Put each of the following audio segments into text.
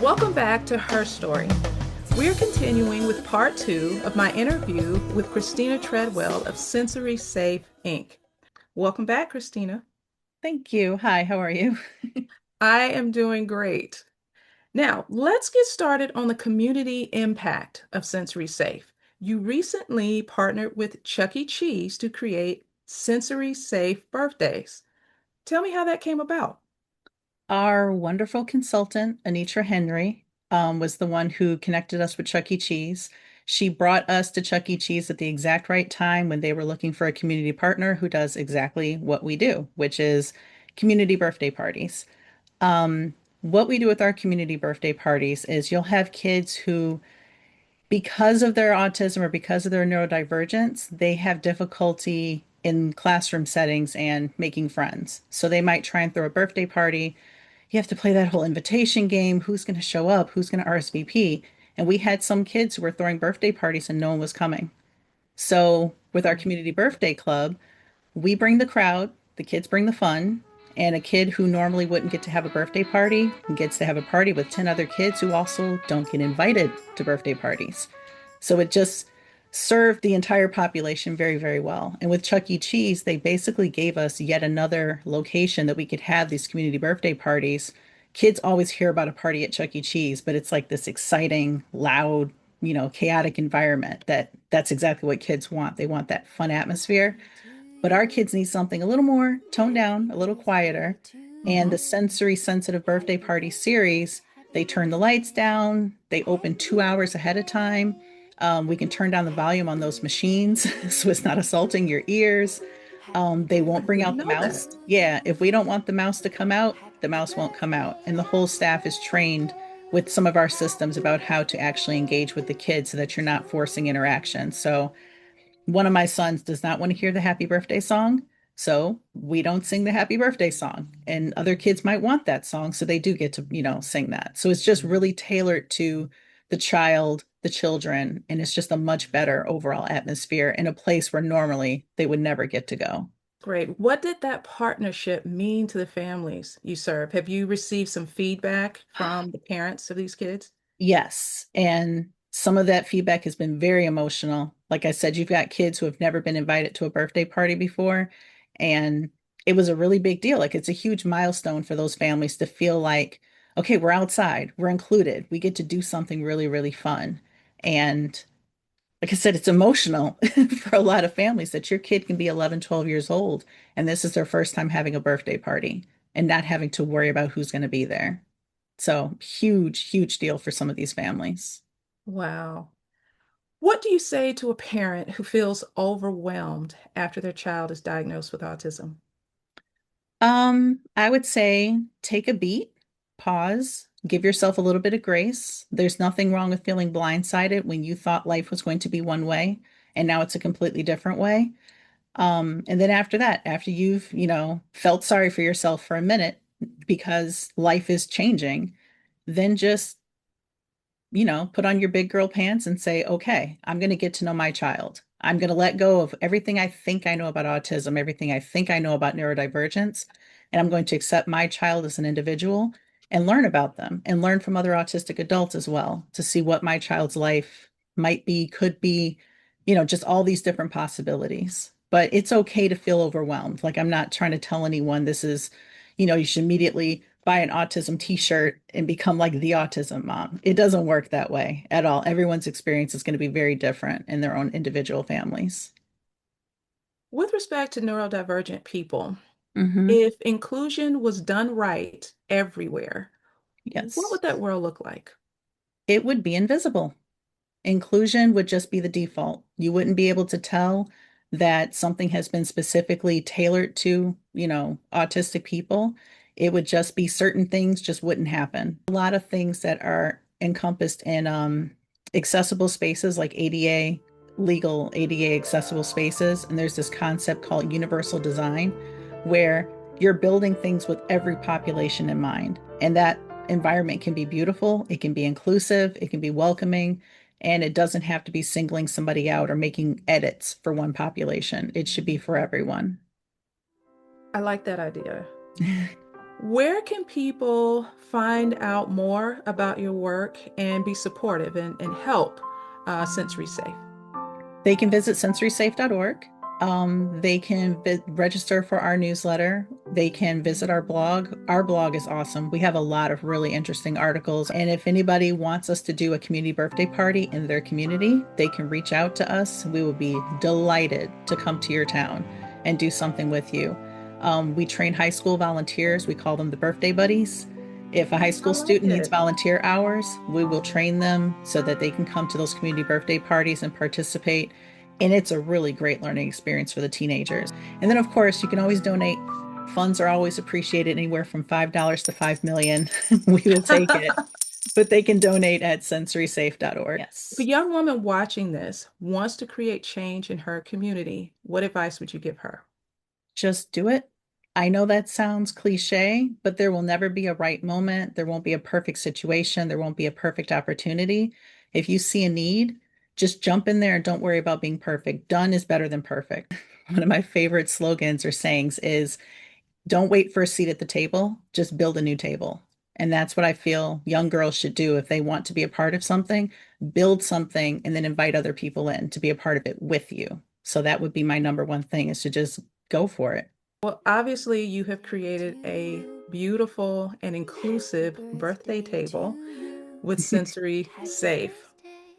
Welcome back to Her Story. We're continuing with part two of my interview with Kristina Treadwell of Sensory Safe Inc. Welcome back, Kristina. Thank you. Hi, how are you? I am doing great. Now, let's get started on the community impact of Sensory Safe. You recently partnered with Chuck E. Cheese to create Sensory Safe Birthdays. Tell me how that came about. Our wonderful consultant, Anitra Henry, was the one who connected us with Chuck E. Cheese. She brought us to Chuck E. Cheese at the exact right time when they were looking for a community partner who does exactly what we do, which is community birthday parties. What we do with our community birthday parties is you'll have kids who, because of their autism or because of their neurodivergence, they have difficulty in classroom settings and making friends. So they might try and throw a birthday party. You have to play that whole invitation game. Who's going to show up? Who's going to RSVP? And we had some kids who were throwing birthday parties and no one was coming. So with our community birthday club, we bring the crowd, the kids bring the fun, and a kid who normally wouldn't get to have a birthday party gets to have a party with 10 other kids who also don't get invited to birthday parties. So it just served the entire population very, very well. And with Chuck E. Cheese, they basically gave us yet another location that we could have these community birthday parties. Kids always hear about a party at Chuck E. Cheese, but it's like this exciting, loud, chaotic environment that's exactly what kids want. They want that fun atmosphere. But our kids need something a little more toned down, a little quieter. And the Mhm. sensory sensitive birthday party series, they turn the lights down, they open 2 hours ahead of time. We can turn down the volume on those machines so it's not assaulting your ears. They I won't bring didn't out the know that. mouse. Yeah, if we don't want the mouse to come out, the mouse won't come out. And the whole staff is trained with some of our systems about how to actually engage with the kids so that you're not forcing interaction. So one of my sons does not want to hear the happy birthday song. So we don't sing the happy birthday song. And other kids might want that song. So they do get to, sing that. So it's just really tailored to the child, the children. And it's just a much better overall atmosphere in a place where normally they would never get to go. Great. What did that partnership mean to the families you serve? Have you received some feedback from the parents of these kids? Yes. And some of that feedback has been very emotional. Like I said, you've got kids who have never been invited to a birthday party before. And it was a really big deal. Like it's a huge milestone for those families to feel like, okay, we're outside, we're included, we get to do something really, really fun. And like I said, it's emotional for a lot of families that your kid can be 11, 12 years old, and this is their first time having a birthday party and not having to worry about who's going to be there. So huge, huge deal for some of these families. Wow. What do you say to a parent who feels overwhelmed after their child is diagnosed with autism? I would say take a beat, pause, give yourself a little bit of grace. There's nothing wrong with feeling blindsided when you thought life was going to be one way and now it's a completely different way. And then after that, after you've, felt sorry for yourself for a minute because life is changing, then just put on your big girl pants and say, okay, I'm going to get to know my child. I'm going to let go of everything I think I know about autism, everything I think I know about neurodivergence, and I'm going to accept my child as an individual and learn about them and learn from other autistic adults as well to see what my child's life might be, could be, just all these different possibilities. But it's okay to feel overwhelmed. Like I'm not trying to tell anyone this is, you should immediately buy an autism t-shirt and become like the autism mom. It doesn't work that way at all. Everyone's experience is going to be very different in their own individual families. With respect to neurodivergent people, Hmm. if inclusion was done right everywhere, what Yes. would that world look like? It would be invisible. Inclusion would just be the default. You wouldn't be able to tell that something has been specifically tailored to, autistic people. It would just be certain things just wouldn't happen. A lot of things that are encompassed in accessible spaces like ADA, legal ADA accessible spaces. And there's this concept called universal design, where you're building things with every population in mind. And that environment can be beautiful, it can be inclusive, it can be welcoming, and it doesn't have to be singling somebody out or making edits for one population. It should be for everyone. I like that idea. Where can people find out more about your work and be supportive and help Sensory Safe? They can visit sensorysafe.org. They can register for our newsletter. They can visit our blog. Our blog is awesome. We have a lot of really interesting articles. And if anybody wants us to do a community birthday party in their community, they can reach out to us. We will be delighted to come to your town and do something with you. We train high school volunteers. We call them the birthday buddies. If a high I school like student needs it. volunteer hours, we will train them so that they can come to those community birthday parties and participate. And it's a really great learning experience for the teenagers. And then, of course, you can always donate. Funds are always appreciated, anywhere from $5 to 5 million. We will take it, but they can donate at sensorysafe.org. If a Yes. young woman watching this wants to create change in her community, what advice would you give her? Just do it. I know that sounds cliche, but there will never be a right moment. There won't be a perfect situation. There won't be a perfect opportunity. If you see a need, just jump in there and don't worry about being perfect. Done is better than perfect. One of my favorite slogans or sayings is don't wait for a seat at the table, just build a new table. And that's what I feel young girls should do if they want to be a part of something, build something and then invite other people in to be a part of it with you. So that would be my number one thing, is to just go for it. Well, obviously, you have created a beautiful and Happy inclusive birthday birthday to table you. with Sensory Happy Safe. birthday,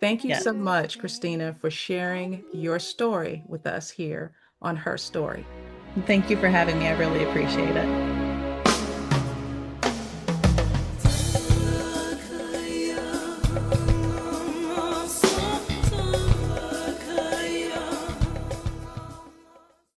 Thank you Yeah. happy so much, birthday, Kristina, for sharing happy your story birthday. with us here on Her Story. Thank you for having me. I really appreciate it.